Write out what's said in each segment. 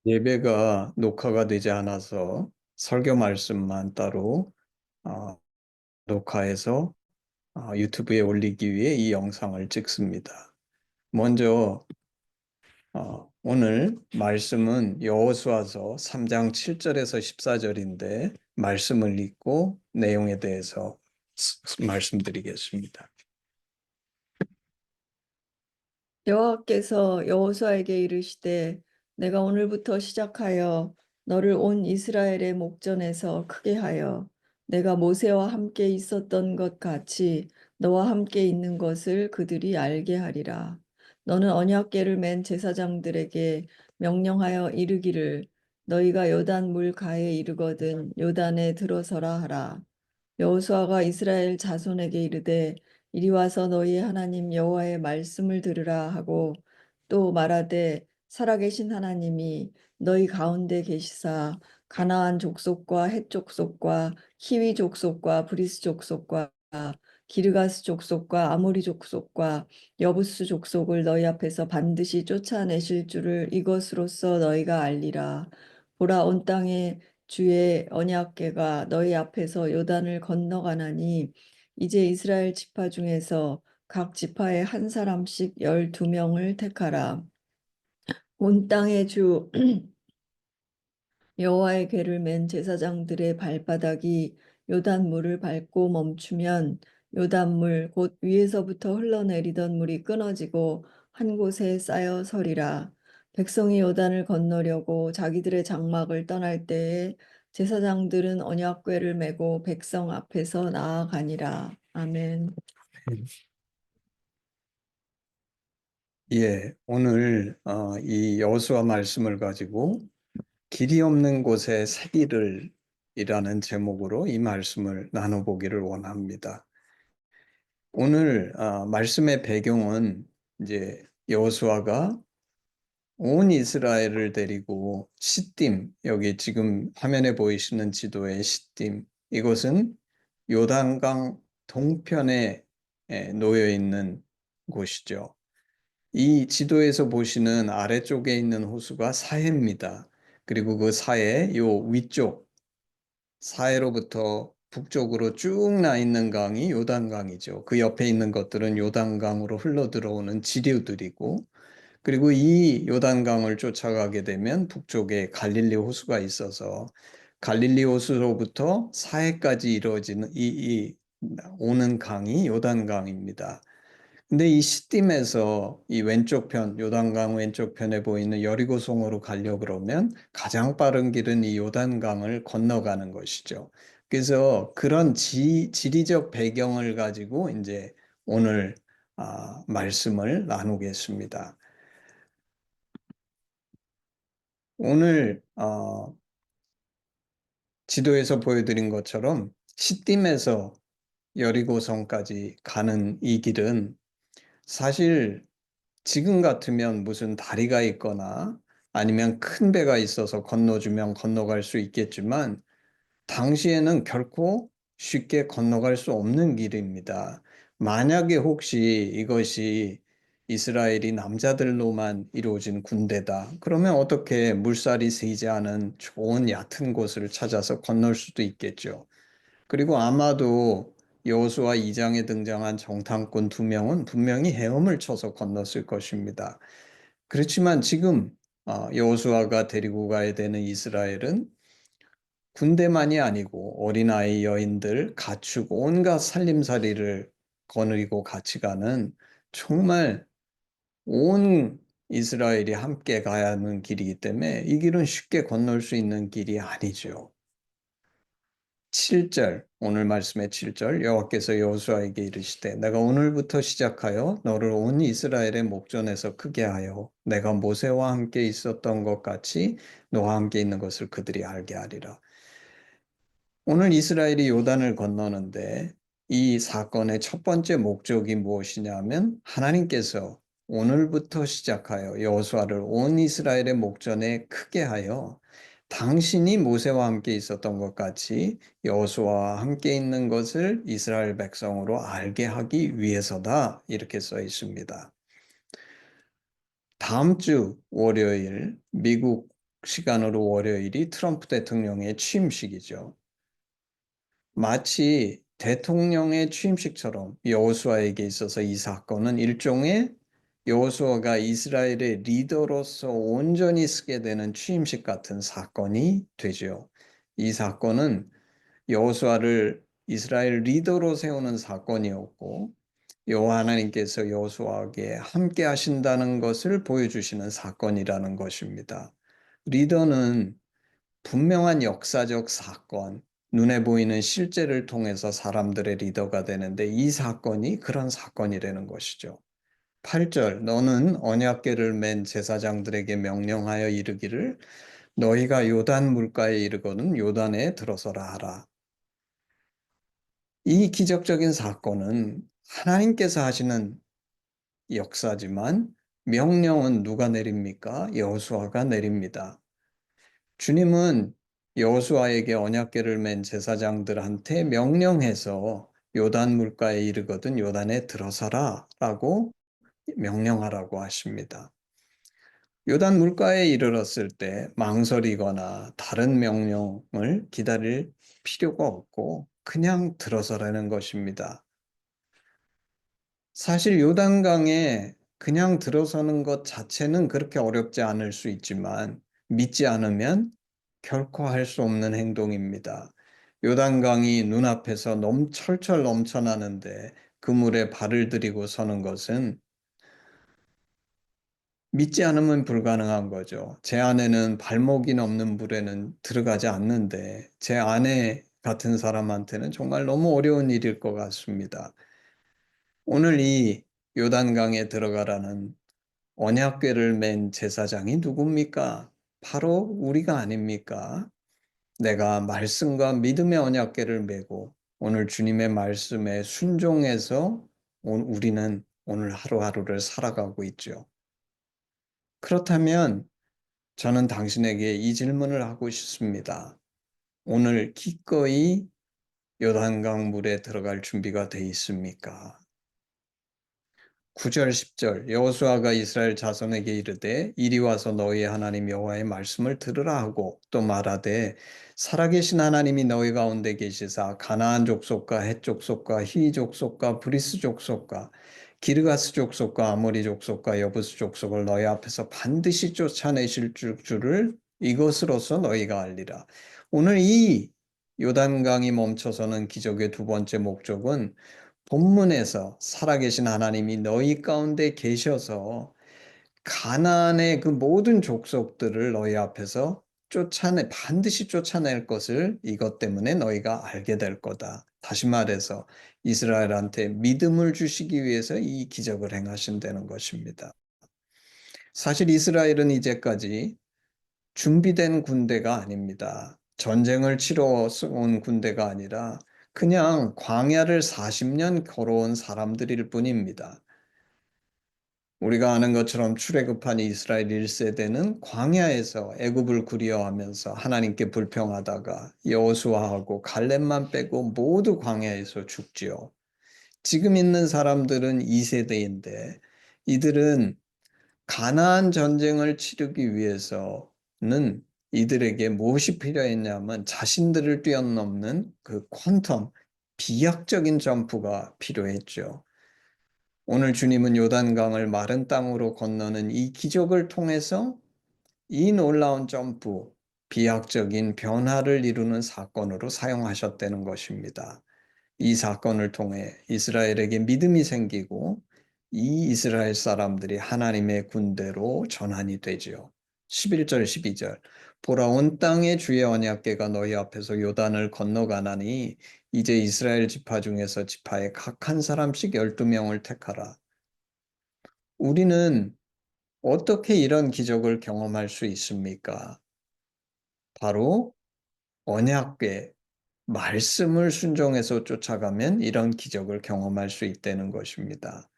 예배가 녹화가 되지 않아서 설교 말씀만 따로 어, 녹화해서 유튜브에 올리기 위해 이 영상을 찍습니다. 먼저 오늘 말씀은 여호수아서 3장 7절에서 14절인데 말씀을 읽고 내용에 대해서 말씀드리겠습니다. 여호와께서 여호수아에게 이르시되 내가 오늘부터 시작하여 너를 온 이스라엘의 목전에서 크게 하여 내가 모세와 함께 있었던 것 같이 너와 함께 있는 것을 그들이 알게 하리라. 너는 언약궤를 맨 제사장들에게 명령하여 이르기를 너희가 요단 물 가에 이르거든 요단에 들어서라 하라. 여호수아가 이스라엘 자손에게 이르되 이리 와서 너희의 하나님 여호와의 말씀을 들으라 하고 또 말하되 살아계신 하나님이 너희 가운데 계시사 가나안 족속과 헷 족속과 히위 족속과 브리스 족속과 기르가스 족속과 아모리 족속과 여부스 족속을 너희 앞에서 반드시 쫓아내실 줄을 이것으로써 너희가 알리라. 보라 온 땅에 주의 언약궤가 너희 앞에서 요단을 건너가나니 이제 이스라엘 지파 중에서 각 지파에 한 사람씩 12명을 택하라. 온 땅의 주 여호와의 궤를 맨 제사장들의 발바닥이 요단물을 밟고 멈추면 요단물 곧 위에서부터 흘러내리던 물이 끊어지고 한 곳에 쌓여 서리라. 백성이 요단을 건너려고 자기들의 장막을 떠날 때에 제사장들은 언약궤를 메고 백성 앞에서 나아가니라. 아멘. 예, 오늘 이 여호수아 말씀을 가지고 길이 없는 곳에 새 길을 이라는 제목으로 이 말씀을 나눠보기를 원합니다. 오늘 말씀의 배경은 이제 여호수아가 온 이스라엘을 데리고 시딤, 여기 지금 화면에 보이시는 지도의 시딤, 이것은 요단강 동편에 놓여 있는 곳이죠. 이 지도에서 보시는 아래쪽에 있는 호수가 사해입니다. 그리고 그 사해 요 위쪽 사해로부터 북쪽으로 쭉 나 있는 강이 요단강이죠. 그 옆에 있는 것들은 요단강으로 흘러 들어오는 지류들이고, 그리고 이 요단강을 쫓아가게 되면 북쪽에 갈릴리 호수가 있어서 갈릴리 호수로부터 사해까지 이루어지는 이 오는 강이 요단강입니다. 근데 이 시딤에서 이 왼쪽 편, 요단강 왼쪽 편에 보이는 여리고성으로 가려 그러면 가장 빠른 길은 이 요단강을 건너가는 것이죠. 그래서 그런 지리적 배경을 가지고 이제 오늘 말씀을 나누겠습니다. 오늘 지도에서 보여드린 것처럼 시딤에서 여리고성까지 가는 이 길은 사실 지금 같으면 무슨 다리가 있거나 아니면 큰 배가 있어서 건너주면 건너갈 수 있겠지만 당시에는 결코 쉽게 건너갈 수 없는 길입니다. 만약에 혹시 이것이 이스라엘이 남자들로만 이루어진 군대다. 그러면 어떻게 물살이 세지 않은 좋은 얕은 곳을 찾아서 건널 수도 있겠죠. 그리고 아마도 여호수아 2장에 등장한 정탐꾼 2명은 분명히 헤엄을 쳐서 건넜을 것입니다. 그렇지만 지금 여호수아가 데리고 가야 되는 이스라엘은 군대만이 아니고 어린아이, 여인들, 가축, 온갖 살림살이를 거느리고 같이 가는 정말 온 이스라엘이 함께 가야 하는 길이기 때문에 이 길은 쉽게 건널 수 있는 길이 아니죠. 7절, 오늘 말씀의 7절, 여호와께서 여호수아에게 이르시되 내가 오늘부터 시작하여 너를 온 이스라엘의 목전에서 크게 하여 내가 모세와 함께 있었던 것 같이 너와 함께 있는 것을 그들이 알게 하리라. 오늘 이스라엘이 요단을 건너는데 이 사건의 첫 번째 목적이 무엇이냐면 하나님께서 오늘부터 시작하여 여호수아를 온 이스라엘의 목전에 크게 하여 당신이 모세와 함께 있었던 것 같이 여호수아와 함께 있는 것을 이스라엘 백성으로 알게 하기 위해서다. 이렇게 써 있습니다. 다음 주 월요일, 미국 시간으로 월요일이 트럼프 대통령의 취임식이죠. 마치 대통령의 취임식처럼 여호수아에게 있어서 이 사건은 일종의 여호수아가 이스라엘의 리더로서 온전히 쓰게 되는 취임식 같은 사건이 되죠. 이 사건은 여호수아를 이스라엘 리더로 세우는 사건이었고, 여호와 하나님께서 여호수아에게 함께 하신다는 것을 보여주시는 사건이라는 것입니다. 리더는 분명한 역사적 사건, 눈에 보이는 실제를 통해서 사람들의 리더가 되는데, 이 사건이 그런 사건이라는 것이죠. 8절, 너는 언약궤를 맨 제사장들에게 명령하여 이르기를 너희가 요단 물가에 이르거든 요단에 들어서라 하라. 이 기적적인 사건은 하나님께서 하시는 역사지만 명령은 누가 내립니까? 여호수아가 내립니다. 주님은 여호수아에게 언약궤를 맨 제사장들한테 명령해서 요단 물가에 이르거든 요단에 들어서라라고 명령하라고 하십니다. 요단 물가에 이르렀을 때 망설이거나 다른 명령을 기다릴 필요가 없고 그냥 들어서라는 것입니다. 사실 요단강에 그냥 들어서는 것 자체는 그렇게 어렵지 않을 수 있지만 믿지 않으면 결코 할 수 없는 행동입니다. 요단강이 눈앞에서 철철 넘쳐나는데 그 물에 발을 들이고 서는 것은 믿지 않으면 불가능한 거죠. 제 아내는 발목이 넘는 물에는 들어가지 않는데 제 아내 같은 사람한테는 정말 너무 어려운 일일 것 같습니다. 오늘 이 요단강에 들어가라는 언약궤를 맨 제사장이 누굽니까? 바로 우리가 아닙니까? 내가 말씀과 믿음의 언약궤를 메고 오늘 주님의 말씀에 순종해서 우리는 오늘 하루하루를 살아가고 있죠. 그렇다면 저는 당신에게 이 질문을 하고 싶습니다. 오늘 기꺼이 요단강 물에 들어갈 준비가 돼 있습니까? 9절 10절 여호수아가 이스라엘 자손에게 이르되 이리 와서 너희의 하나님 여호와의 말씀을 들으라 하고 또 말하되 살아계신 하나님이 너희 가운데 계시사 가나안 족속과 헷 족속과 히 족속과 브리스 족속과 기르가스 족속과 아모리 족속과 여부스 족속을 너희 앞에서 반드시 쫓아내실 줄을 이것으로서 너희가 알리라. 오늘 이 요단강이 멈춰서는 기적의 두 번째 목적은 본문에서 살아계신 하나님이 너희 가운데 계셔서 가나안의 그 모든 족속들을 너희 앞에서 반드시 쫓아낼 것을 이것 때문에 너희가 알게 될 거다. 다시 말해서 이스라엘한테 믿음을 주시기 위해서 이 기적을 행하신다는 것입니다. 사실 이스라엘은 이제까지 준비된 군대가 아닙니다. 전쟁을 치러 온 군대가 아니라 그냥 광야를 40년 걸어온 사람들일 뿐입니다. 우리가 아는 것처럼 출애굽한 이스라엘 1세대는 광야에서 애굽을 구려하면서 하나님께 불평하다가 여호수아하고 갈렙만 빼고 모두 광야에서 죽지요. 지금 있는 사람들은 2세대인데 이들은 가나안 전쟁을 치르기 위해서는 이들에게 무엇이 필요했냐면 자신들을 뛰어넘는 그 퀀텀, 비약적인 점프가 필요했죠. 오늘 주님은 요단강을 마른 땅으로 건너는 이 기적을 통해서 이 놀라운 점프, 비약적인 변화를 이루는 사건으로 사용하셨다는 것입니다. 이 사건을 통해 이스라엘에게 믿음이 생기고 이 이스라엘 사람들이 하나님의 군대로 전환이 되지요. 11절 12절 보라 온 땅의 주의 언약궤가 너희 앞에서 요단을 건너가나니 이제 이스라엘 지파 중에서 지파에 각 한 사람씩 12명을 택하라. 우리는 어떻게 이런 기적을 경험할 수 있습니까? 바로 언약궤 말씀을 순종해서 쫓아가면 이런 기적을 경험할 수 있다는 것입니다.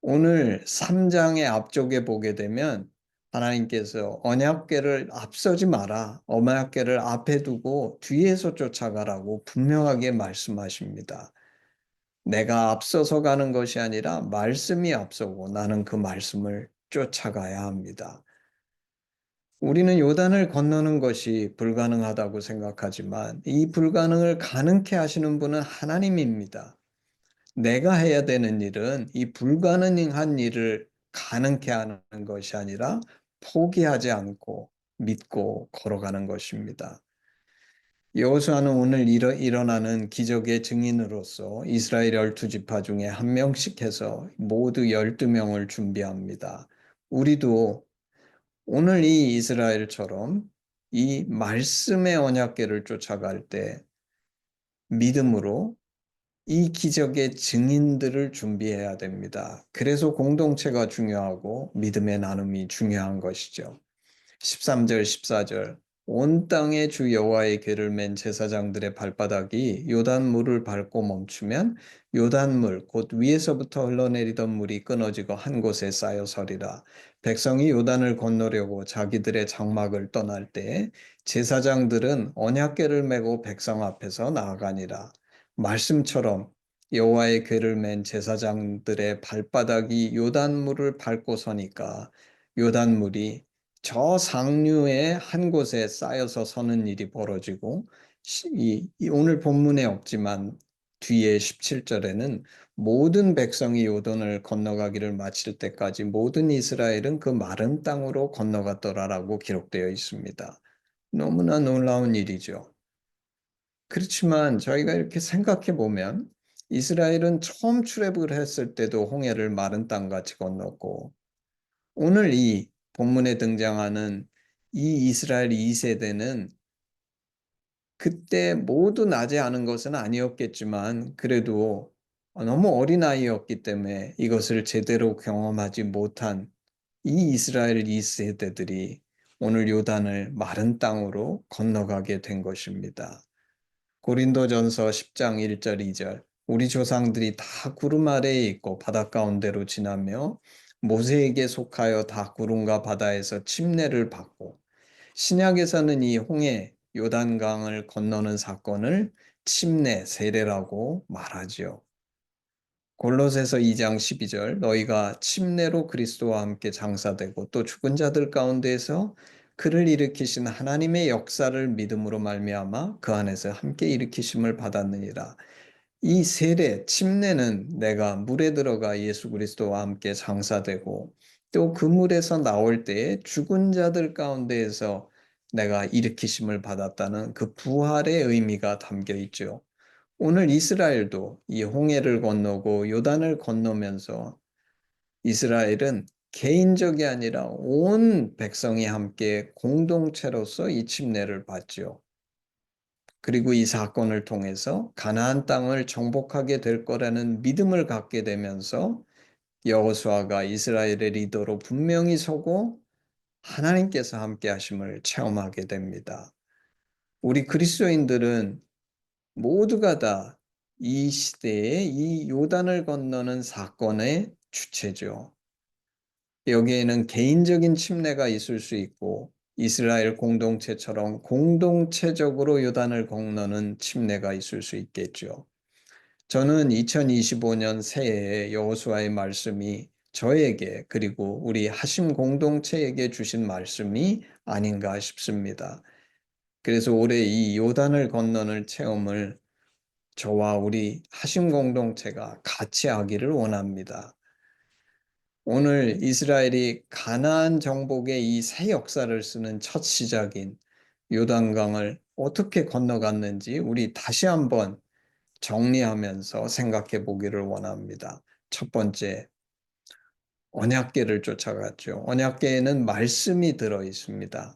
오늘 3장의 앞쪽에 보게 되면 하나님께서 언약궤를 앞서지 마라. 언약궤를 앞에 두고 뒤에서 쫓아가라고 분명하게 말씀하십니다. 내가 앞서서 가는 것이 아니라 말씀이 앞서고 나는 그 말씀을 쫓아가야 합니다. 우리는 요단을 건너는 것이 불가능하다고 생각하지만 이 불가능을 가능케 하시는 분은 하나님입니다. 내가 해야 되는 일은 이 불가능한 일을 가능케 하는 것이 아니라 포기하지 않고 믿고 걸어가는 것입니다. 여호수아는 오늘 일어나는 기적의 증인으로서 이스라엘 12지파 중에 한 명씩 해서 모두 12명을 준비합니다. 우리도 오늘 이 이스라엘처럼 이 말씀의 언약궤를 쫓아갈 때 믿음으로 이 기적의 증인들을 준비해야 됩니다. 그래서 공동체가 중요하고 믿음의 나눔이 중요한 것이죠. 13절, 14절 온 땅에 주 여호와의 궤를 맨 제사장들의 발바닥이 요단물을 밟고 멈추면 요단물 곧 위에서부터 흘러내리던 물이 끊어지고 한 곳에 쌓여 서리라. 백성이 요단을 건너려고 자기들의 장막을 떠날 때 제사장들은 언약궤를 메고 백성 앞에서 나아가니라. 말씀처럼 여호와의 궤를 맨 제사장들의 발바닥이 요단물을 밟고 서니까 요단물이 저 상류의 한 곳에 쌓여서 서는 일이 벌어지고 오늘 본문에 없지만 뒤에 17절에는 모든 백성이 요단을 건너가기를 마칠 때까지 모든 이스라엘은 그 마른 땅으로 건너갔더라라고 기록되어 있습니다. 너무나 놀라운 일이죠. 그렇지만 저희가 이렇게 생각해 보면 이스라엘은 처음 출애굽을 했을 때도 홍해를 마른 땅같이 건넜고 오늘 이 본문에 등장하는 이 이스라엘 2세대는 그때 모두 나지 않은 것은 아니었겠지만 그래도 너무 어린아이였기 때문에 이것을 제대로 경험하지 못한 이 이스라엘 2세대들이 오늘 요단을 마른 땅으로 건너가게 된 것입니다. 고린도전서 10장 1절 2절 우리 조상들이 다 구름 아래에 있고 바다 가운데로 지나며 모세에게 속하여 다 구름과 바다에서 침례를 받고 신약에서는 이 홍해 요단강을 건너는 사건을 침례 세례라고 말하지요. 골로새서 2장 12절 너희가 침례로 그리스도와 함께 장사되고 또 죽은 자들 가운데에서 그를 일으키신 하나님의 역사를 믿음으로 말미암아 그 안에서 함께 일으키심을 받았느니라. 이 세례, 침례는 내가 물에 들어가 예수 그리스도와 함께 장사되고 또 그 물에서 나올 때에 죽은 자들 가운데에서 내가 일으키심을 받았다는 그 부활의 의미가 담겨 있죠. 오늘 이스라엘도 이 홍해를 건너고 요단을 건너면서 이스라엘은 개인적이 아니라 온 백성이 함께 공동체로서 이 침례를 받죠. 그리고 이 사건을 통해서 가나안 땅을 정복하게 될 거라는 믿음을 갖게 되면서 여호수아가 이스라엘의 리더로 분명히 서고 하나님께서 함께 하심을 체험하게 됩니다. 우리 그리스도인들은 모두가 다 이 시대에 이 요단을 건너는 사건의 주체죠. 여기에는 개인적인 침례가 있을 수 있고 이스라엘 공동체처럼 공동체적으로 요단을 건너는 침례가 있을 수 있겠죠. 저는 2025년 새해에 여호수아의 말씀이 저에게 그리고 우리 하심 공동체에게 주신 말씀이 아닌가 싶습니다. 그래서 올해 이 요단을 건너는 체험을 저와 우리 하심 공동체가 같이 하기를 원합니다. 오늘 이스라엘이 가나안 정복의 이 새 역사를 쓰는 첫 시작인 요단강을 어떻게 건너갔는지 우리 다시 한번 정리하면서 생각해 보기를 원합니다. 첫 번째, 언약궤를 쫓아갔죠. 언약궤에는 말씀이 들어 있습니다.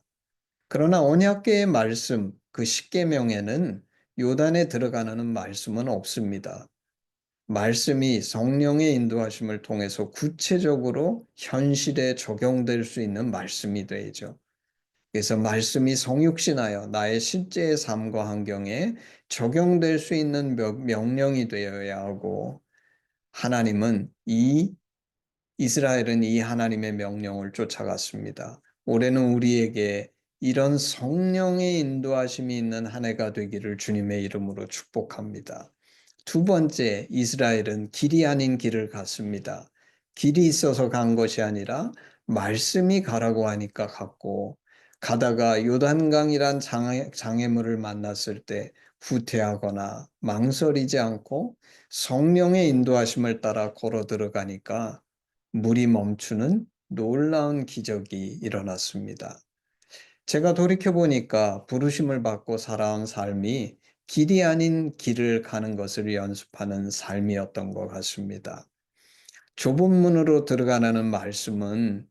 그러나 언약궤의 말씀, 그 십계명에는 요단에 들어가는 말씀은 없습니다. 말씀이 성령의 인도하심을 통해서 구체적으로 현실에 적용될 수 있는 말씀이 되죠. 그래서 말씀이 성육신하여 나의 실제의 삶과 환경에 적용될 수 있는 명령이 되어야 하고 하나님은 이스라엘은 이 하나님의 명령을 쫓아갔습니다. 올해는 우리에게 이런 성령의 인도하심이 있는 한 해가 되기를 주님의 이름으로 축복합니다. 두 번째, 이스라엘은 길이 아닌 길을 갔습니다. 길이 있어서 간 것이 아니라 말씀이 가라고 하니까 갔고, 가다가 요단강이란 장애물을 만났을 때 후퇴하거나 망설이지 않고 성령의 인도하심을 따라 걸어 들어가니까 물이 멈추는 놀라운 기적이 일어났습니다. 제가 돌이켜 보니까 부르심을 받고 살아온 삶이 길이 아닌 길을 가는 것을 연습하는 삶이었던 것 같습니다. 좁은 문으로 들어가라는 말씀은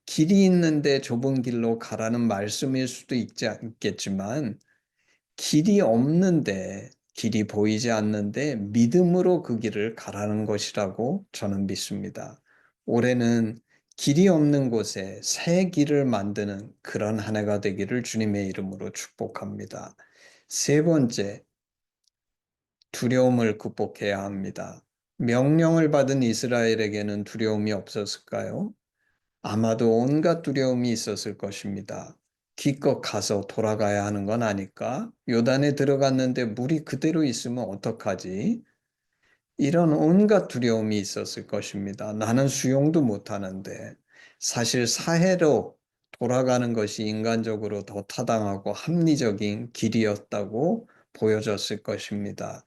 길이 있는데 좁은 길로 가라는 말씀일 수도 있겠지만, 길이 없는데, 길이 보이지 않는데 믿음으로 그 길을 가라는 것이라고 저는 믿습니다. 올해는 길이 없는 곳에 새 길을 만드는 그런 한 해가 되기를 주님의 이름으로 축복합니다. 세 번째, 두려움을 극복해야 합니다. 명령을 받은 이스라엘에게는 두려움이 없었을까요? 아마도 온갖 두려움이 있었을 것입니다. 기껏 가서 돌아가야 하는 건 아닐까? 요단에 들어갔는데 물이 그대로 있으면 어떡하지? 이런 온갖 두려움이 있었을 것입니다. 나는 수영도 못하는데. 사실 사해로 돌아가는 것이 인간적으로 더 타당하고 합리적인 길이었다고 보여졌을 것입니다.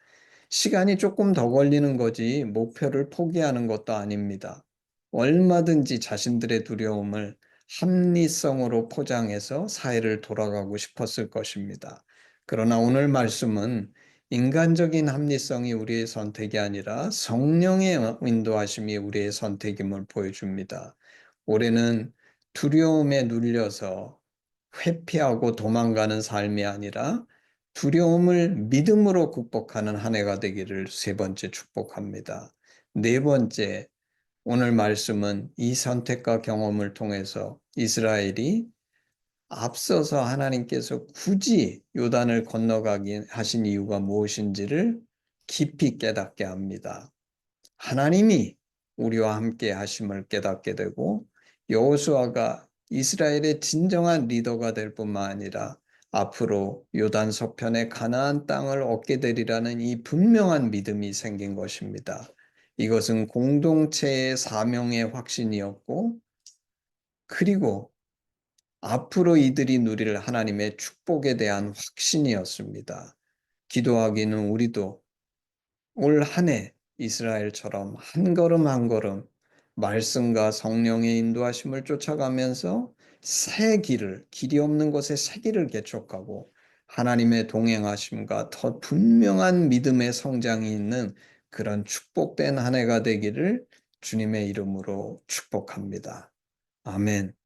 시간이 조금 더 걸리는 거지 목표를 포기하는 것도 아닙니다. 얼마든지 자신들의 두려움을 합리성으로 포장해서 사회를 돌아가고 싶었을 것입니다. 그러나 오늘 말씀은 인간적인 합리성이 우리의 선택이 아니라 성령의 인도하심이 우리의 선택임을 보여줍니다. 올해는 두려움에 눌려서 회피하고 도망가는 삶이 아니라 두려움을 믿음으로 극복하는 한 해가 되기를 세 번째 축복합니다. 네 번째, 오늘 말씀은 이 선택과 경험을 통해서 이스라엘이 앞서서 하나님께서 굳이 요단을 건너가게 하신 이유가 무엇인지를 깊이 깨닫게 합니다. 하나님이 우리와 함께 하심을 깨닫게 되고, 여호수아가 이스라엘의 진정한 리더가 될 뿐만 아니라 앞으로 요단 서편의 가나안 땅을 얻게 되리라는 이 분명한 믿음이 생긴 것입니다. 이것은 공동체의 사명의 확신이었고, 그리고 앞으로 이들이 누릴 하나님의 축복에 대한 확신이었습니다. 기도하기는 우리도 올 한 해 이스라엘처럼 한 걸음 한 걸음 말씀과 성령의 인도하심을 쫓아가면서 새 길을, 길이 없는 곳에 새 길을 개척하고 하나님의 동행하심과 더 분명한 믿음의 성장이 있는 그런 축복된 한 해가 되기를 주님의 이름으로 축복합니다. 아멘.